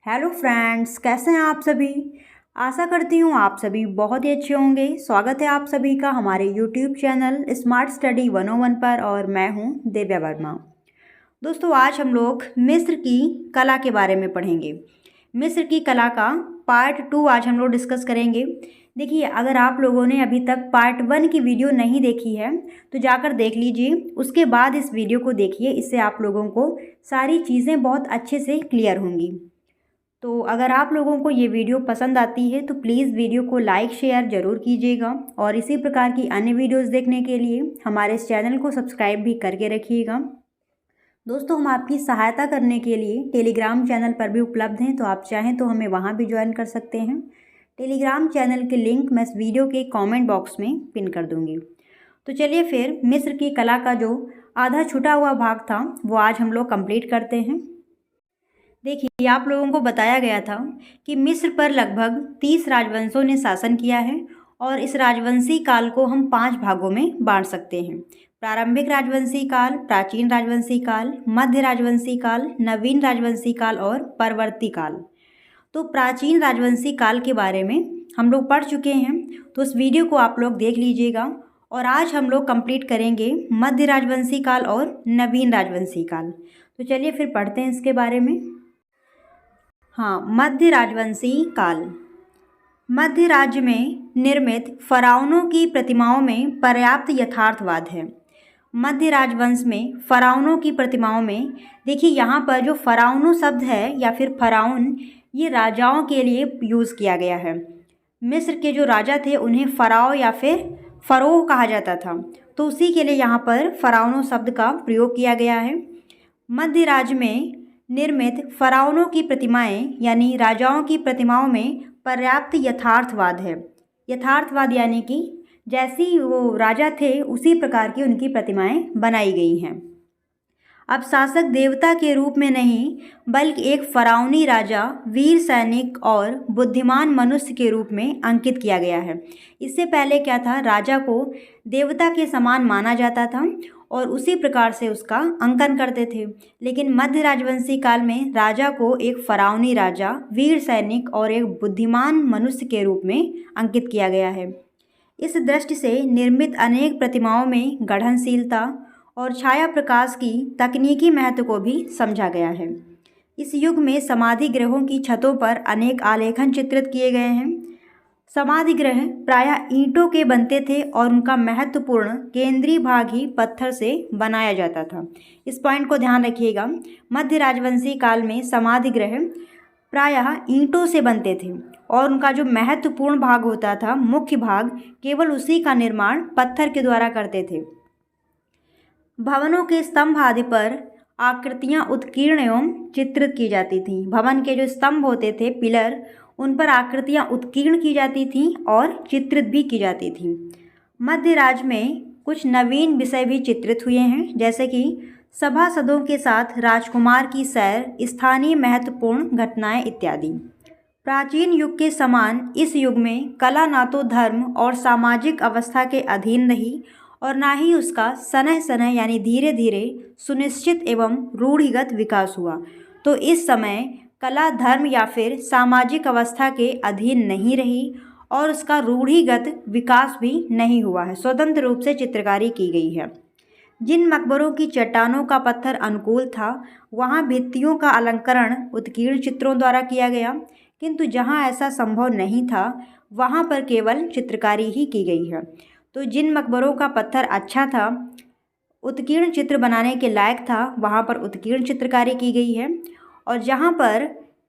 Hello friends, कैसे हैं आप सभी। आशा करती हूँ आप सभी बहुत ही अच्छे होंगे। स्वागत है आप सभी का हमारे यूट्यूब चैनल स्मार्ट स्टडी 101 पर और मैं हूँ दिव्या वर्मा। दोस्तों, आज हम लोग मिस्र की कला के बारे में पढ़ेंगे। मिस्र की कला का पार्ट 2 आज हम लोग डिस्कस करेंगे। देखिए, अगर आप लोगों ने अभी तक पार्ट 1 की वीडियो नहीं देखी है तो जाकर देख लीजिए, उसके बाद इस वीडियो को देखिए। इससे आप लोगों को सारी चीज़ें बहुत अच्छे से क्लियर होंगी। तो अगर आप लोगों को ये वीडियो पसंद आती है तो प्लीज़ वीडियो को लाइक शेयर ज़रूर कीजिएगा और इसी प्रकार की अन्य वीडियोस देखने के लिए हमारे इस चैनल को सब्सक्राइब भी करके रखिएगा। दोस्तों, हम आपकी सहायता करने के लिए टेलीग्राम चैनल पर भी उपलब्ध हैं, तो आप चाहें तो हमें वहाँ भी ज्वाइन कर सकते हैं। टेलीग्राम चैनल के लिंक मैं इस वीडियो के कॉमेंट बॉक्स में पिन कर दूँगी। तो चलिए फिर मिस्र की कला का जो आधा छूटा हुआ भाग था वो आज हम लोग कंप्लीट करते हैं। देखिए, आप लोगों को बताया गया था कि मिस्र पर लगभग 30 राजवंशों ने शासन किया है और इस राजवंशी काल को हम 5 भागों में बांट सकते हैं। प्रारंभिक राजवंशी काल, प्राचीन राजवंशी काल, मध्य राजवंशी काल, नवीन राजवंशी काल और परवर्ती काल। तो प्राचीन राजवंशी काल के बारे में हम लोग पढ़ चुके हैं, तो उस वीडियो को आप लोग देख लीजिएगा। और आज हम लोग कंप्लीट करेंगे मध्य राजवंशी काल और नवीन राजवंशी काल। तो चलिए फिर पढ़ते हैं इसके बारे में। हाँ, मध्य राजवंशी काल। मध्य राज्य में निर्मित फराउनों की प्रतिमाओं में पर्याप्त यथार्थवाद है। मध्य राजवंश में फराउनों की प्रतिमाओं में देखिए, यहाँ पर जो फराउनो शब्द है या फिर फराउन, ये राजाओं के लिए यूज़ किया गया है। मिस्र के जो राजा थे उन्हें फराओ या फिर फरोह कहा जाता था, तो उसी के लिए यहाँ पर फराउनो शब्द का प्रयोग किया गया है। मध्य राज्य में निर्मित फराउनों की प्रतिमाएं यानी राजाओं की प्रतिमाओं में पर्याप्त यथार्थवाद है। यथार्थवाद यानी कि जैसी वो राजा थे उसी प्रकार की उनकी प्रतिमाएं बनाई गई हैं। अब शासक देवता के रूप में नहीं बल्कि एक फराउनी राजा, वीर सैनिक और बुद्धिमान मनुष्य के रूप में अंकित किया गया है। इससे पहले क्या था, राजा को देवता के समान माना जाता था और उसी प्रकार से उसका अंकन करते थे। लेकिन मध्य राजवंशी काल में राजा को एक फराउनी राजा, वीर सैनिक और एक बुद्धिमान मनुष्य के रूप में अंकित किया गया है। इस दृष्टि से निर्मित अनेक प्रतिमाओं में गढ़नशीलता और छाया प्रकाश की तकनीकी महत्व को भी समझा गया है। इस युग में समाधि गृहों की छतों पर अनेक आलेखन चित्रित किए गए हैं। समाधि गृह प्रायः ईंटों के बनते थे और उनका महत्वपूर्ण केंद्रीय भाग ही पत्थर से बनाया जाता था। इस पॉइंट को ध्यान रखिएगा। मध्य राजवंशी काल में समाधि गृह प्रायः ईंटों से बनते थे और उनका जो महत्वपूर्ण भाग होता था, मुख्य भाग, केवल उसी का निर्माण पत्थर के द्वारा करते थे। भवनों के स्तंभ आदि पर आकृतियां उत्कीर्ण एवं चित्रित की जाती थीं। भवन के जो स्तंभ होते थे, पिलर, उन पर आकृतियां उत्कीर्ण की जाती थीं और चित्रित भी की जाती थीं। मध्य राज्य में कुछ नवीन विषय भी चित्रित हुए हैं, जैसे कि सभासदों के साथ राजकुमार की सैर, स्थानीय महत्वपूर्ण घटनाएं इत्यादि। प्राचीन युग के समान इस युग में कला ना तो धर्म और सामाजिक अवस्था के अधीन रही और ना ही उसका सनह सनह यानी धीरे धीरे सुनिश्चित एवं रूढ़िगत विकास हुआ। तो इस समय कला धर्म या फिर सामाजिक अवस्था के अधीन नहीं रही और उसका रूढ़िगत विकास भी नहीं हुआ है। स्वतंत्र रूप से चित्रकारी की गई है। जिन मकबरों की चट्टानों का पत्थर अनुकूल था, वहाँ भित्तियों का अलंकरण उत्कीर्ण चित्रों द्वारा किया गया, किंतु जहाँ ऐसा संभव नहीं था वहाँ पर केवल चित्रकारी ही की गई है। तो जिन मकबरों का पत्थर अच्छा था, उत्कीर्ण चित्र बनाने के लायक था, वहाँ पर उत्कीर्ण चित्रकारी की गई है। और जहाँ पर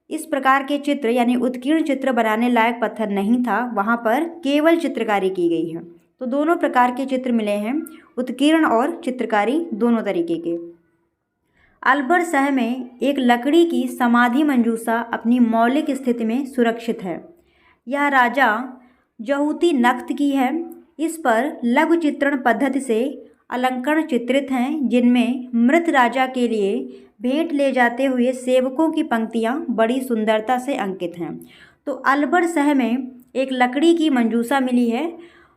इस प्रकार के चित्र यानी उत्कीर्ण चित्र बनाने लायक पत्थर नहीं था, वहाँ पर केवल चित्रकारी की गई है। तो दोनों प्रकार के चित्र मिले हैं, उत्कीर्ण और चित्रकारी दोनों तरीके के। अलबर शह में एक लकड़ी की समाधि मंजूषा अपनी मौलिक स्थिति में सुरक्षित है। यह राजा जहूती नख्त की है। इस पर लघु चित्रण पद्धति से अलंकरण चित्रित हैं, जिनमें मृत राजा के लिए भेंट ले जाते हुए सेवकों की पंक्तियां बड़ी सुंदरता से अंकित हैं। तो अलबर शह में एक लकड़ी की मंजूषा मिली है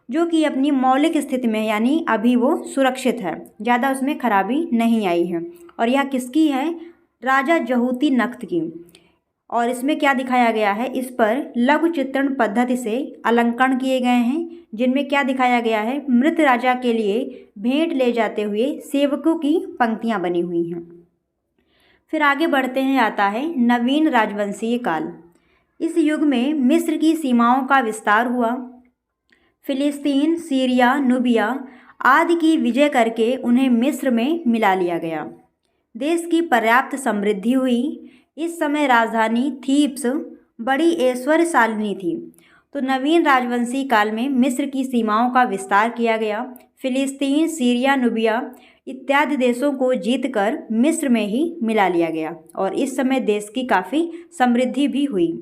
जो कि अपनी मौलिक स्थिति में यानी अभी वो सुरक्षित है, ज़्यादा उसमें खराबी नहीं आई है। और यह किसकी है? राजा जहूती नख्त की। और इसमें क्या दिखाया गया है, इस पर लघु चित्रण पद्धति से अलंकरण किए गए हैं, जिनमें क्या दिखाया गया है, मृत राजा के लिए भेंट ले जाते हुए सेवकों की पंक्तियां बनी हुई हैं। फिर आगे बढ़ते हैं, आता है नवीन राजवंशीय काल। इस युग में मिस्र की सीमाओं का विस्तार हुआ। फिलिस्तीन, सीरिया, नुबिया आदि की विजय करके उन्हें मिस्र में मिला लिया गया। देश की पर्याप्त समृद्धि हुई। इस समय राजधानी थीब्स बड़ी ऐश्वर्यशालिनी थी। तो नवीन राजवंशी काल में मिस्र की सीमाओं का विस्तार किया गया। फिलिस्तीन, सीरिया, नुबिया इत्यादि देशों को जीतकर मिस्र में ही मिला लिया गया और इस समय देश की काफ़ी समृद्धि भी हुई।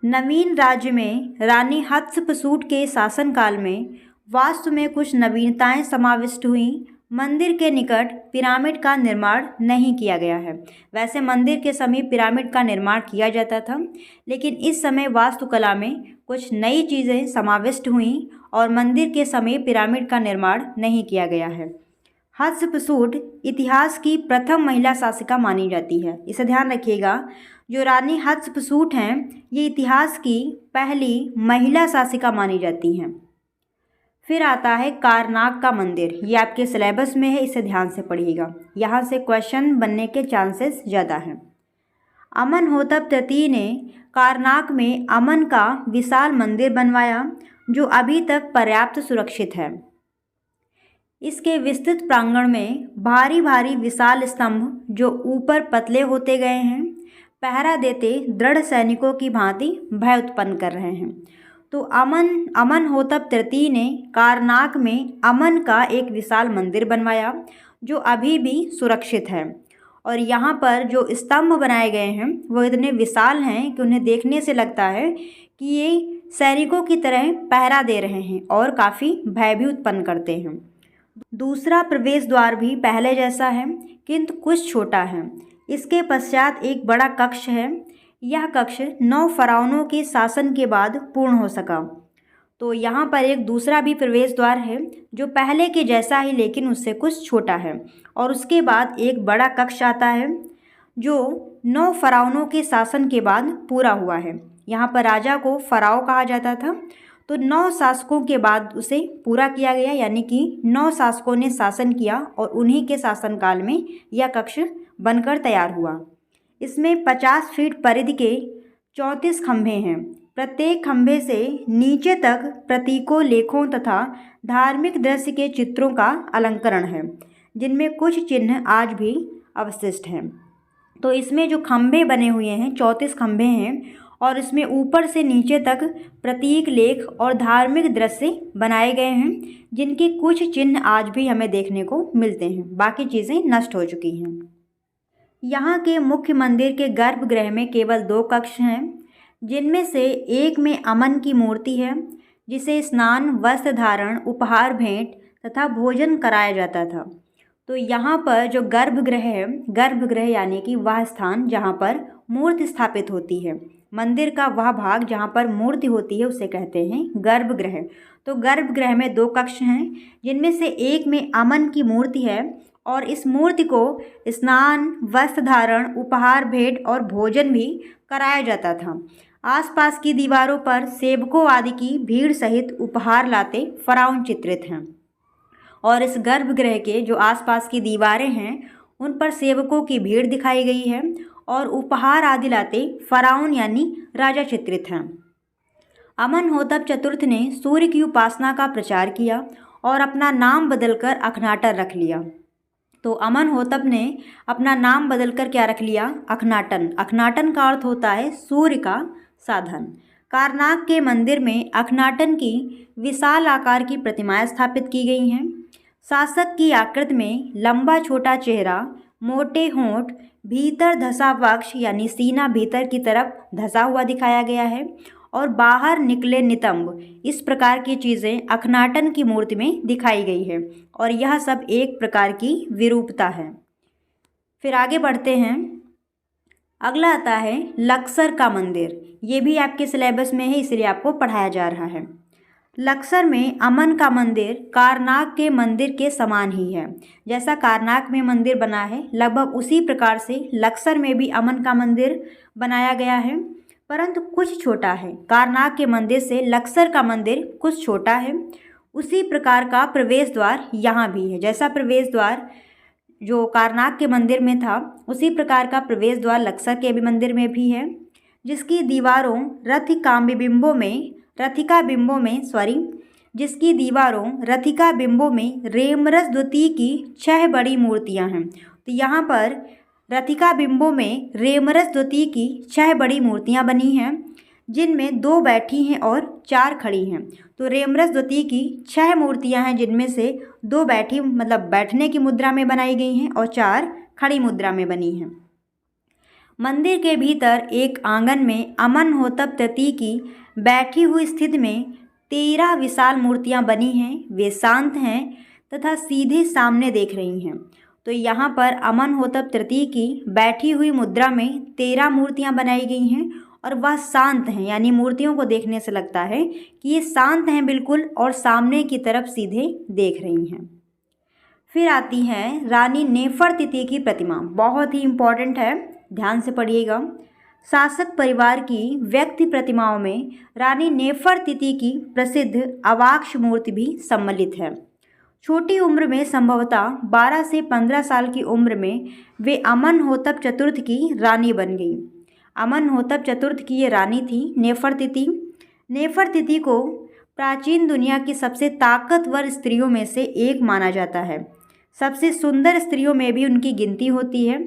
नवीन राज्य में रानी हत्शपसूट के शासनकाल में वास्तु में कुछ नवीनताएं समाविष्ट हुई। मंदिर के निकट पिरामिड का निर्माण नहीं किया गया है। वैसे मंदिर के समीप पिरामिड का निर्माण किया जाता था, लेकिन इस समय वास्तुकला में कुछ नई चीज़ें समाविष्ट हुई और मंदिर के समीप पिरामिड का निर्माण नहीं किया गया है। हत्शपसूट इतिहास की प्रथम महिला शासिका मानी जाती है। इसे ध्यान रखिएगा, जो रानी हत्शपसूट हैं ये इतिहास की पहली महिला शासिका मानी जाती हैं। फिर आता है कारनाक का मंदिर। ये आपके सिलेबस में है, इसे ध्यान से पढ़िएगा, यहाँ से क्वेश्चन बनने के चांसेस ज़्यादा हैं। अमनहोतप तृतीय ने कारनाक में अमन का विशाल मंदिर बनवाया, जो अभी तक पर्याप्त सुरक्षित है। इसके विस्तृत प्रांगण में भारी भारी विशाल स्तंभ, जो ऊपर पतले होते गए हैं, पहरा देते दृढ़ सैनिकों की भांति भय उत्पन्न कर रहे हैं। तो अमनहोतप तृतीय ने कारनाक में अमन का एक विशाल मंदिर बनवाया, जो अभी भी सुरक्षित है। और यहाँ पर जो स्तंभ बनाए गए हैं वो इतने विशाल हैं कि उन्हें देखने से लगता है कि ये सैनिकों की तरह पहरा दे रहे हैं और काफ़ी भय भी उत्पन्न करते हैं। दूसरा प्रवेश द्वार भी पहले जैसा है, किंतु कुछ छोटा है। इसके पश्चात एक बड़ा कक्ष है। यह कक्ष 9 फ़राओनों के शासन के बाद पूर्ण हो सका। तो यहाँ पर एक दूसरा भी प्रवेश द्वार है, जो पहले के जैसा ही लेकिन उससे कुछ छोटा है। और उसके बाद एक बड़ा कक्ष आता है, जो 9 फ़राओनों के शासन के बाद पूरा हुआ है। यहाँ पर राजा को फ़राओ कहा जाता था, तो 9 शासकों के बाद उसे पूरा किया गया, यानी कि 9 शासकों ने शासन किया और उन्हीं के शासनकाल में यह कक्ष बनकर तैयार हुआ। इसमें 50 फीट परिधि के 34 खंभे हैं। प्रत्येक खंभे से नीचे तक प्रतीकों, लेखों तथा धार्मिक दृश्य के चित्रों का अलंकरण है, जिनमें कुछ चिन्ह आज भी अवशिष्ट हैं। तो इसमें जो खंभे बने हुए हैं 34 खंभे हैं और इसमें ऊपर से नीचे तक प्रतीक, लेख और धार्मिक दृश्य बनाए गए हैं, जिनके कुछ चिन्ह आज भी हमें देखने को मिलते हैं। बाकी चीज़ें नष्ट हो चुकी हैं। यहाँ के मुख्य मंदिर के गर्भगृह में केवल 2 कक्ष हैं, जिनमें से एक में अमन की मूर्ति है, जिसे स्नान, वस्त्र धारण, उपहार भेंट तथा भोजन कराया जाता था। तो यहाँ पर जो गर्भगृह है, गर्भगृह यानी कि वह स्थान जहाँ पर मूर्ति स्थापित होती है, मंदिर का वह भाग जहाँ पर मूर्ति होती है उसे कहते हैं गर्भगृह। तो गर्भगृह में 2 कक्ष हैं, जिनमें से एक में अमन की मूर्ति है और इस मूर्ति को स्नान, वस्त्र धारण, उपहार भेंट और भोजन भी कराया जाता था। आसपास की दीवारों पर सेवकों आदि की भीड़ सहित उपहार लाते फ़राओन चित्रित हैं और इस गर्भगृह के जो आसपास की दीवारें हैं उन पर सेवकों की भीड़ दिखाई गई है और उपहार आदि लाते फ़राओन यानी राजा चित्रित हैं। अमनहोतप चतुर्थ ने सूर्य की उपासना का प्रचार किया और अपना नाम बदलकर अखनाटन रख लिया। तो अमनहोतप ने अपना नाम बदलकर क्या रख लिया? अखनाटन। अखनाटन का अर्थ होता है सूर्य का साधन। कारनाक के मंदिर में अखनाटन की विशाल आकार की प्रतिमाएं स्थापित की गई हैं। शासक की आकृति में लंबा छोटा चेहरा, मोटे होंठ, भीतर धंसा वक्ष यानी सीना भीतर की तरफ धंसा हुआ दिखाया गया है और बाहर निकले नितंब, इस प्रकार की चीज़ें अखनाटन की मूर्ति में दिखाई गई है और यह सब एक प्रकार की विरूपता है। फिर आगे बढ़ते हैं। अगला आता है लक्सर का मंदिर। ये भी आपके सिलेबस में है, इसलिए आपको पढ़ाया जा रहा है। लक्सर में अमन का मंदिर कारनाक के मंदिर के समान ही है। जैसा कारनाक में मंदिर बना है, लगभग उसी प्रकार से लक्सर में भी अमन का मंदिर बनाया गया है, परंतु कुछ छोटा है। कारनाक के मंदिर से लक्सर का मंदिर कुछ छोटा है। उसी प्रकार का प्रवेश द्वार यहाँ भी है। जैसा प्रवेश द्वार जो कारनाक के मंदिर में था, उसी प्रकार का प्रवेश द्वार लक्सर के भी मंदिर में भी है, जिसकी दीवारों रथिका बिंबों में रेमरस द्वितीय की 6 बड़ी मूर्तियां हैं। तो यहाँ पर रथिका बिंबों में रेमरस द्वितीय की 6 बड़ी मूर्तियां बनी हैं, जिनमें 2 बैठी हैं और 4 खड़ी हैं। तो रेमरस द्वितीय की 6 मूर्तियां हैं, जिनमें से 2 बैठी मतलब बैठने की मुद्रा में बनाई गई हैं और 4 खड़ी मुद्रा में बनी हैं। मंदिर के भीतर एक आंगन में अमनहोतप तृतीय की बैठी हुई स्थिति में 13 विशाल मूर्तियां बनी हैं। वे शांत हैं तथा सीधे सामने देख रही हैं। तो यहाँ पर अमनहोतप तृतीय की बैठी हुई मुद्रा में 13 मूर्तियां बनाई गई हैं और वह शांत हैं, यानी मूर्तियों को देखने से लगता है कि ये शांत हैं बिल्कुल और सामने की तरफ सीधे देख रही हैं। फिर आती है रानी नेफरतिति की प्रतिमा। बहुत ही इम्पॉर्टेंट है, ध्यान से पढ़िएगा। शासक परिवार की व्यक्ति प्रतिमाओं में रानी नेफरतिति की प्रसिद्ध अवाक्ष मूर्ति भी सम्मिलित है। छोटी उम्र में, संभवतः 12 से 15 साल की उम्र में, वे अमनहोतप चतुर्थ की रानी बन गई। अमनहोतप चतुर्थ की ये रानी थी नेफरतिति। नेफरतिति को प्राचीन दुनिया की सबसे ताकतवर स्त्रियों में से एक माना जाता है। सबसे सुंदर स्त्रियों में भी उनकी गिनती होती है।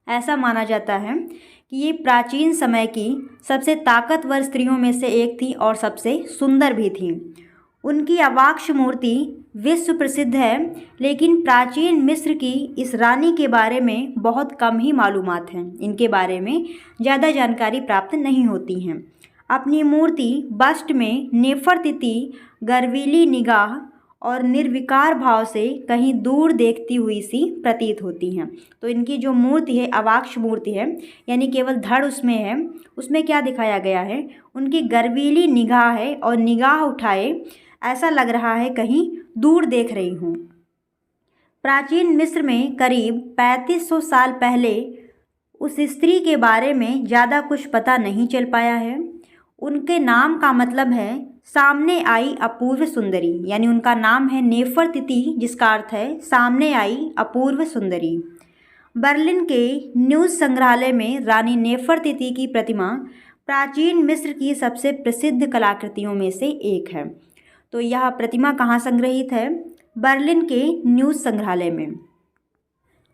ऐसा माना जाता है कि ये प्राचीन समय की सबसे ताकतवर स्त्रियों में से एक थी और सबसे सुंदर भी थी। उनकी अवाक्ष मूर्ति विश्व प्रसिद्ध है, लेकिन प्राचीन मिस्र की इस रानी के बारे में बहुत कम ही मालूमात हैं। इनके बारे में ज़्यादा जानकारी प्राप्त नहीं होती हैं। अपनी मूर्ति बस्ट में नेफरतिति गर्वीली निगाह और निर्विकार भाव से कहीं दूर देखती हुई सी प्रतीत होती हैं। तो इनकी जो मूर्ति है, अवाक्ष मूर्ति है, यानी केवल धड़ उसमें है, उसमें क्या दिखाया गया है, उनकी गर्वीली निगाह है और निगाह उठाए ऐसा लग रहा है कहीं दूर देख रही हूँ। प्राचीन मिस्र में करीब 3500 साल पहले उस स्त्री के बारे में ज़्यादा कुछ पता नहीं चल पाया है। उनके नाम का मतलब है सामने आई अपूर्व सुंदरी, यानी उनका नाम है नेफरतिति, जिसका अर्थ है सामने आई अपूर्व सुंदरी। बर्लिन के न्यूज़ संग्रहालय में रानी नेफरतिति की प्रतिमा प्राचीन मिस्र की सबसे प्रसिद्ध कलाकृतियों में से एक है। तो यह प्रतिमा कहाँ संग्रहित है? बर्लिन के न्यूज़ संग्रहालय में।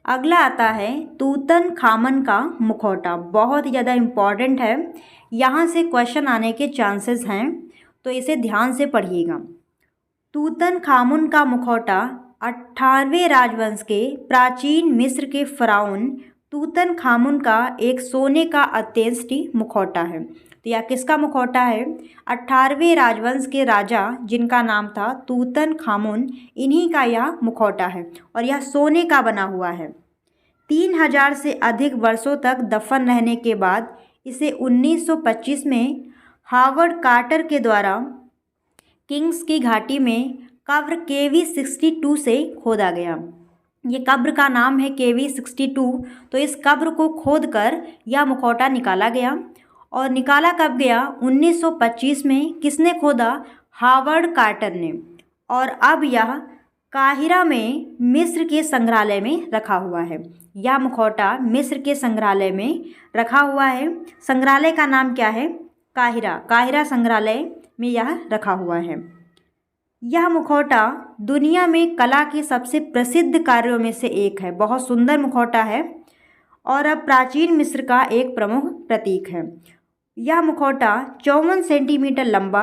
अगला आता है तूतनखामन का मुखौटा। बहुत ही ज़्यादा इम्पॉर्टेंट है, यहाँ से क्वेश्चन आने के चांसेस हैं, तो इसे ध्यान से पढ़िएगा। तूतनखामुन का मुखौटा 18वें राजवंश के प्राचीन मिस्र के फ़राओन तूतनखामुन का एक सोने का अत्यंत मुखौटा है। तो यह किसका मुखौटा है? 18वें राजवंश के राजा जिनका नाम था तूतनखामुन, इन्हीं का यह मुखौटा है और यह सोने का बना हुआ है। 3000 से अधिक वर्षों तक दफन रहने के बाद इसे 1925 में हावर्ड कार्टर के द्वारा किंग्स की घाटी में कब्र KV62 से खोदा गया। ये कब्र का नाम है KV62। तो इस कब्र को खोदकर यह मुखौटा निकाला गया। और निकाला कब गया? 1925 में। किसने खोदा? हावर्ड कार्टर ने। और अब यह काहिरा में मिस्र के संग्रहालय में रखा हुआ है। यह मुखौटा मिस्र के संग्रहालय में रखा हुआ है। संग्रहालय का नाम क्या है? काहिरा संग्रहालय में यह रखा हुआ है। यह मुखौटा दुनिया में कला के सबसे प्रसिद्ध कार्यों में से एक है। बहुत सुंदर मुखौटा है और अब प्राचीन मिस्र का एक प्रमुख प्रतीक है। यह मुखौटा 54 सेंटीमीटर लंबा,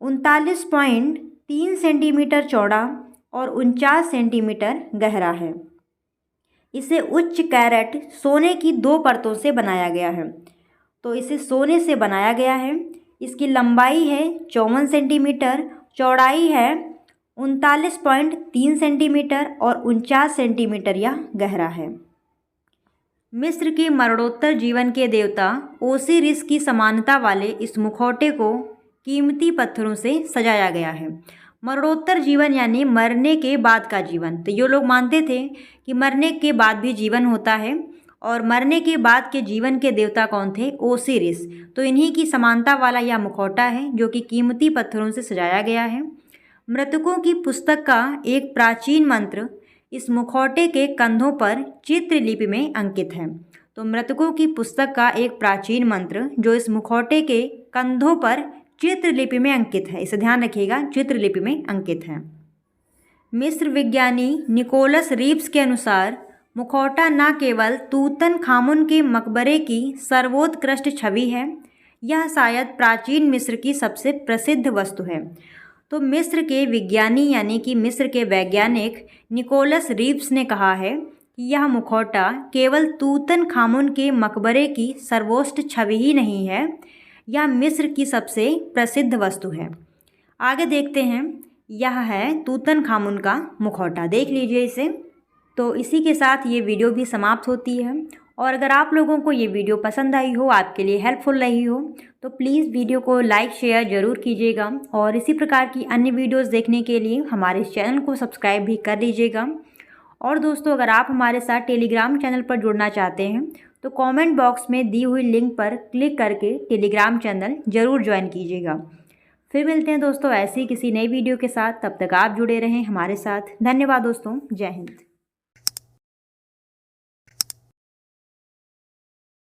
39.3 सेंटीमीटर चौड़ा और 49 सेंटीमीटर गहरा है। इसे उच्च कैरेट सोने की 2 परतों से बनाया गया है। तो इसे सोने से बनाया गया है। इसकी लंबाई है 54 सेंटीमीटर, चौड़ाई है 39.3 सेंटीमीटर और 49 सेंटीमीटर यह गहरा है। मिस्र के मरणोत्तर जीवन के देवता ओसिरिस की समानता वाले इस मुखौटे को कीमती पत्थरों से सजाया गया है। मरणोत्तर जीवन यानी मरने के बाद का जीवन। तो ये लोग मानते थे कि मरने के बाद भी जीवन होता है और मरने के बाद के जीवन के देवता कौन थे? ओसिरिस। तो इन्हीं की समानता वाला यह मुखौटा है जो कि कीमती पत्थरों से सजाया गया है। मृतकों की पुस्तक का एक प्राचीन मंत्र इस मुखौटे के कंधों पर चित्रलिपि में अंकित है। तो मृतकों की पुस्तक का एक प्राचीन मंत्र जो इस मुखौटे के कंधों पर चित्रलिपि में अंकित है, इसे ध्यान रखिएगा, चित्रलिपि में अंकित है। मिस्र विज्ञानी निकोलस रीव्स के अनुसार मुखौटा न केवल तूतनखामुन के मकबरे की सर्वोत्कृष्ट छवि है, यह शायद प्राचीन मिस्र की सबसे प्रसिद्ध वस्तु है। तो मिस्र के विज्ञानी यानी कि मिस्र के वैज्ञानिक निकोलस रीव्स ने कहा है कि यह मुखौटा केवल तूतनखामुन के मकबरे की सर्वोच्च छवि ही नहीं है, यह मिस्र की सबसे प्रसिद्ध वस्तु है। आगे देखते हैं, यह है तूतनखामुन का मुखौटा, देख लीजिए इसे। तो इसी के साथ ये वीडियो भी समाप्त होती है और अगर आप लोगों को ये वीडियो पसंद आई हो, आपके लिए हेल्पफुल रही हो, तो प्लीज़ वीडियो को लाइक शेयर ज़रूर कीजिएगा और इसी प्रकार की अन्य वीडियोस देखने के लिए हमारे चैनल को सब्सक्राइब भी कर लीजिएगा। और दोस्तों, अगर आप हमारे साथ टेलीग्राम चैनल पर जुड़ना चाहते हैं तो कमेंट बॉक्स में दी हुई लिंक पर क्लिक करके टेलीग्राम चैनल ज़रूर ज्वाइन कीजिएगा। फिर मिलते हैं दोस्तों ऐसी किसी नई वीडियो के साथ, तब तक आप जुड़े रहें हमारे साथ। धन्यवाद दोस्तों, जय हिंद।